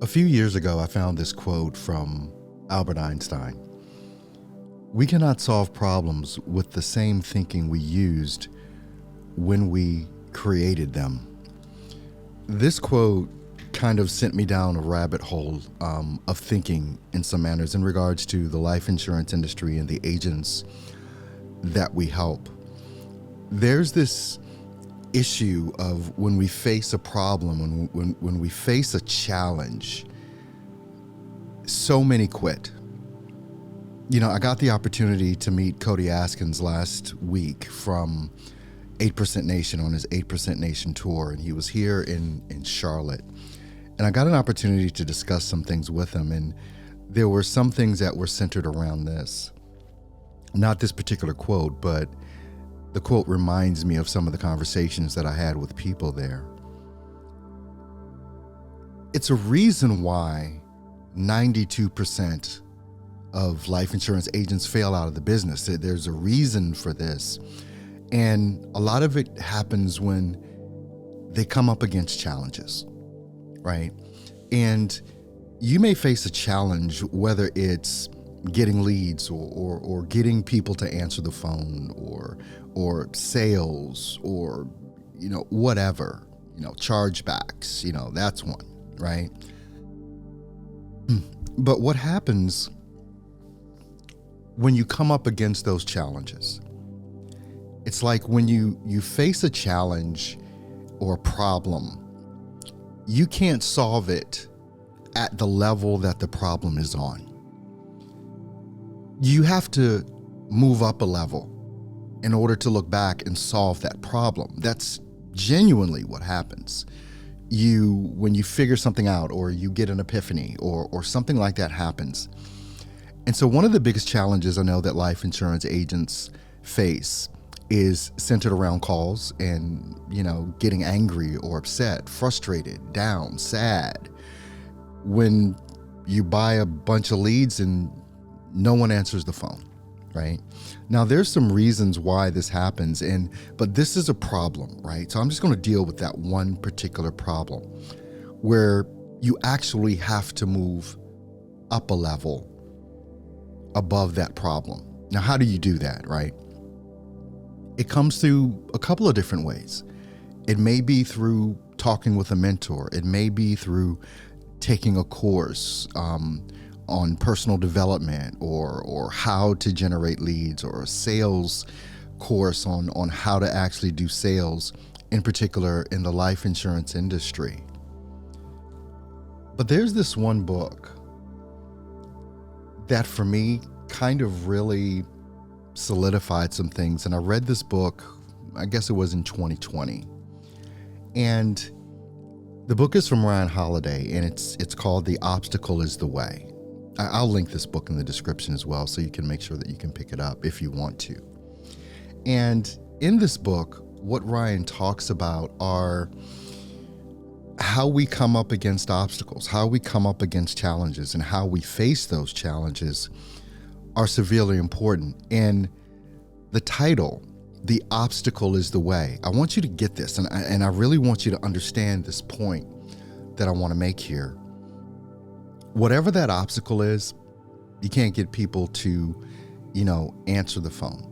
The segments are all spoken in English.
A few years ago, I found this quote from Albert Einstein. We cannot solve problems with the same thinking we used when we created them. This quote kind of sent me down a rabbit hole of thinking in some manners in regards to the life insurance industry and the agents that we help. There's this issue of when we face a problem, when we face a challenge, so many quit. You know, I got the opportunity to meet Cody Askins last week from 8% Nation on his 8% Nation tour, and he was here in Charlotte. And I got an opportunity to discuss some things with him, and there were some things that were centered around this. Not this particular quote, but the quote reminds me of some of the conversations that I had with people there. It's a reason why 92% of life insurance agents fail out of the business. There's a reason for this. And a lot of it happens when they come up against challenges, right? And you may face a challenge, whether it's getting leads or getting people to answer the phone or sales or, whatever, chargebacks, that's one, right? But what happens when you come up against those challenges? It's like when you face a challenge or a problem, you can't solve it at the level that the problem is on. You have to move up a level in order to look back and solve that problem. That's genuinely what happens. When you figure something out or you get an epiphany or something like that happens. And so one of the biggest challenges I know that life insurance agents face is centered around calls and, getting angry or upset, frustrated, down, sad. When you buy a bunch of leads and no one answers the phone, right? Now, there's some reasons why this happens, but this is a problem, right? So I'm just going to deal with that one particular problem where you actually have to move up a level above that problem. Now, how do you do that, right? It comes through a couple of different ways. It may be through talking with a mentor. It may be through taking a course on personal development or how to generate leads, or a sales course on how to actually do sales, in particular in the life insurance industry. But there's this one book that for me kind of really solidified some things. And I read this book, I guess it was in 2020. And the book is from Ryan Holiday, and it's called The Obstacle is the Way. I'll link this book in the description as well, so you can make sure that you can pick it up if you want to. And in this book, what Ryan talks about are how we come up against obstacles, how we come up against challenges, and how we face those challenges are severely important. And the title, The Obstacle is the Way, I want you to get this, and I really want you to understand this point that I want to make here. Whatever that obstacle is, you can't get people to, answer the phone.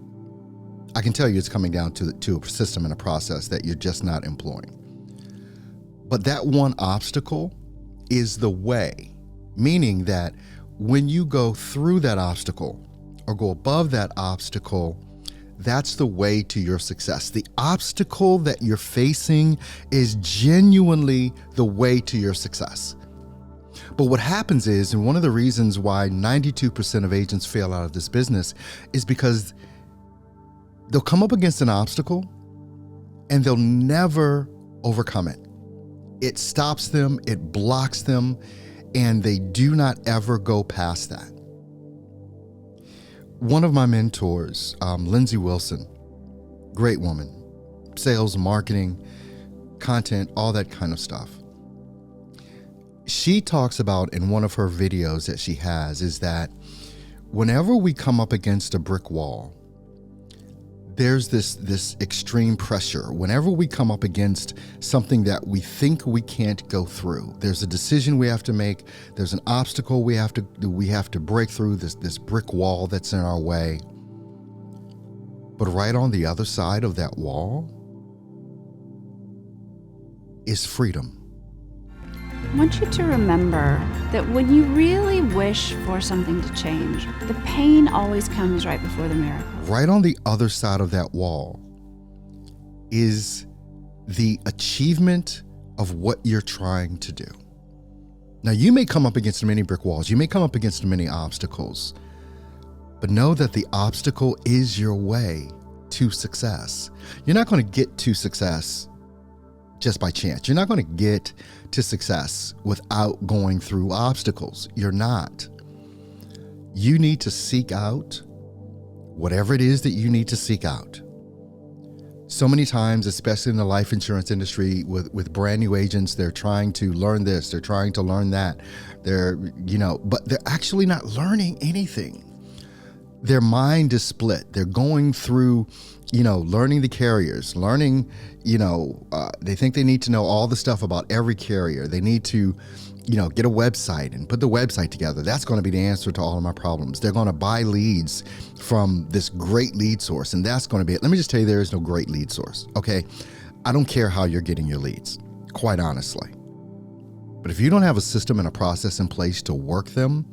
I can tell you it's coming down to a system and a process that you're just not employing. But that one obstacle is the way, meaning that when you go through that obstacle or go above that obstacle, that's the way to your success. The obstacle that you're facing is genuinely the way to your success. But what happens is, and one of the reasons why 92% of agents fail out of this business is because they'll come up against an obstacle and they'll never overcome it. It stops them, it blocks them, and they do not ever go past that. One of my mentors, Lindsay Wilson, great woman, sales, marketing, content, all that kind of stuff. She talks about in one of her videos that she has is that whenever we come up against a brick wall, there's this extreme pressure. Whenever we come up against something that we think we can't go through, there's a decision we have to make, there's an obstacle we have to break through, this brick wall that's in our way. But right on the other side of that wall is freedom. I want you to remember that when you really wish for something to change, the pain always comes right before the miracle. Right on the other side of that wall is the achievement of what you're trying to do. Now, you may come up against many brick walls, you may come up against many obstacles, but know that the obstacle is your way to success. You're not going to get to success just by chance. You're not going to get to success without going through obstacles. You're not. You need to seek out whatever it is that you need to seek out. So many times, especially in the life insurance industry, with brand new agents, they're trying to learn this, they're trying to learn that. But they're actually not learning anything. Their mind is split. They're going through, learning the carriers, learning, they think they need to know all the stuff about every carrier. They need to, get a website and put the website together. That's going to be the answer to all of my problems. They're going to buy leads from this great lead source, and that's going to be it. Let me just tell you, there is no great lead source, okay? I don't care how you're getting your leads, quite honestly. But if you don't have a system and a process in place to work them,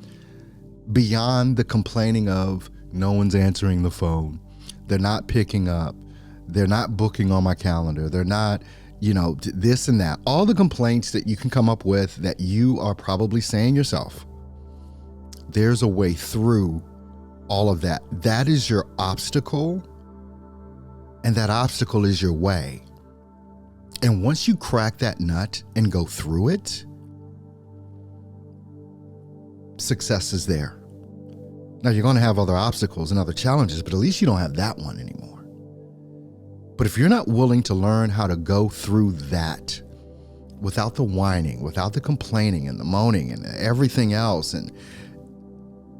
beyond the complaining of no one's answering the phone, they're not picking up, they're not booking on my calendar, they're not, this and that, all the complaints that you can come up with that you are probably saying yourself, there's a way through all of that. That is your obstacle, and that obstacle is your way. And once you crack that nut and go through it, success is there. Now, you're going to have other obstacles and other challenges, but at least you don't have that one anymore. But if you're not willing to learn how to go through that without the whining, without the complaining and the moaning and everything else, and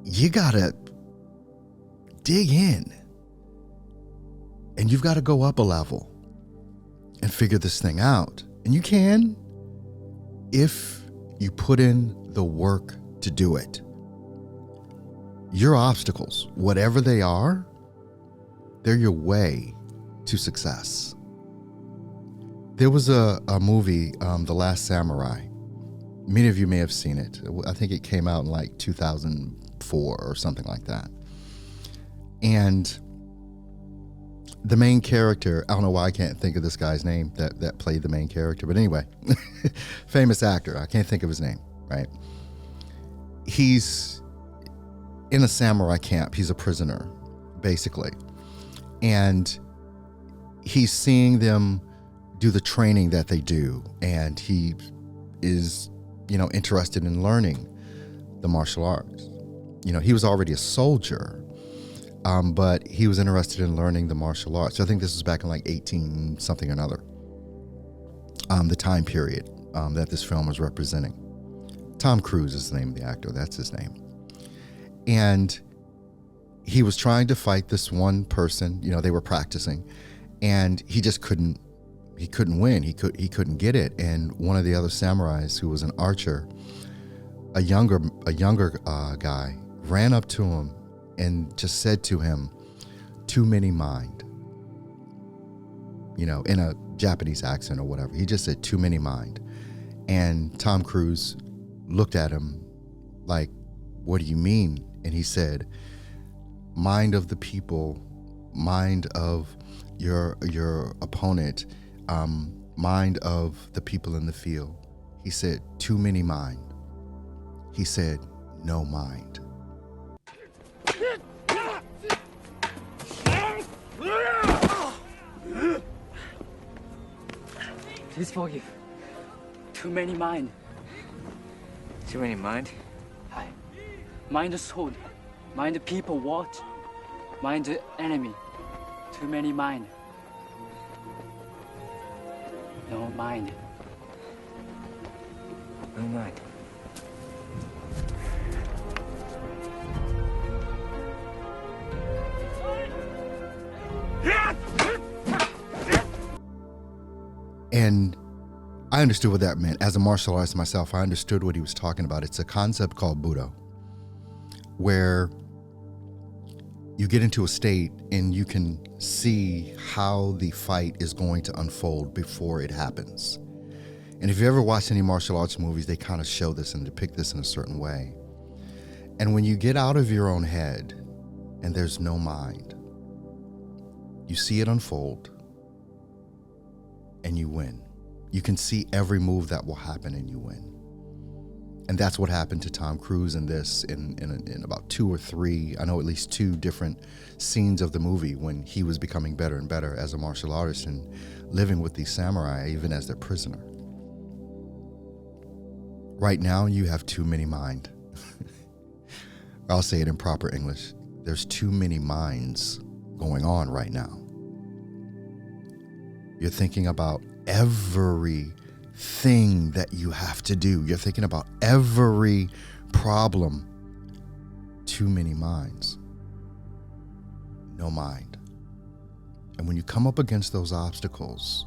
you got to dig in, and you've got to go up a level and figure this thing out. And you can if you put in the work to do it. Your obstacles, whatever they are, they're your way to success. There was a movie, The Last Samurai. Many of you may have seen it. I think it came out in like 2004 or something like that. And the main character, I don't know why I can't think of this guy's name that played the main character, but anyway, famous actor, I can't think of his name, right? He's in a samurai camp. He's a prisoner, basically. And he's seeing them do the training that they do. And he is, interested in learning the martial arts. He was already a soldier, but he was interested in learning the martial arts. So I think this was back in like 18 something or another, the time period that this film was representing. Tom Cruise is the name of the actor. That's his name. And he was trying to fight this one person, they were practicing, and he just couldn't win. He couldn't get it. And one of the other samurais, who was an archer, a younger guy, ran up to him and just said to him, "Too many mind." In a Japanese accent or whatever. He just said, "Too many mind." And Tom Cruise looked at him like, "What do you mean?" And he said, "Mind of the people, mind of your opponent, mind of the people in the field." He said, "Too many mind." He said, "No mind." Please forgive. Too many mind. Too many mind? Hi. Mind the sword. Mind the people what? Mind the enemy. Too many mind. No mind. No mind. Yeah! And I understood what that meant. As a martial artist myself, I understood what he was talking about. It's a concept called Budo, where you get into a state and you can see how the fight is going to unfold before it happens. And if you ever watch any martial arts movies, they kind of show this and depict this in a certain way. And when you get out of your own head and there's no mind, you see it unfold and you win. You can see every move that will happen and you win. And that's what happened to Tom Cruise in this in about 2 or 3, I know at least 2 different scenes of the movie when he was becoming better and better as a martial artist and living with these samurai even as their prisoner. Right now, you have too many mind. I'll say it in proper English. There's too many minds going on right now. You're thinking about everything that you have to do. You're thinking about every problem. Too many minds. No mind. And when you come up against those obstacles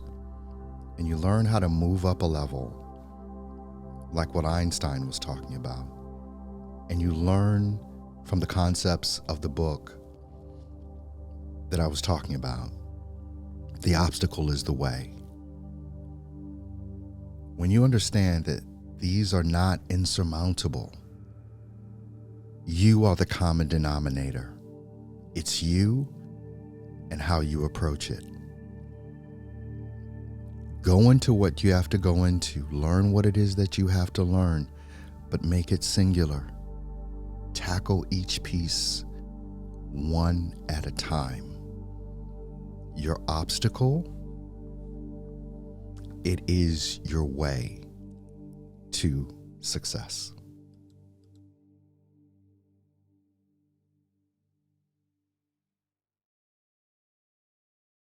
and you learn how to move up a level, like what Einstein was talking about, and you learn from the concepts of the book that I was talking about, the obstacle is the way. When you understand that these are not insurmountable, you are the common denominator. It's you and how you approach it. Go into what you have to go into. Learn what it is that you have to learn, but make it singular. Tackle each piece one at a time. Your obstacle, it is your way to success.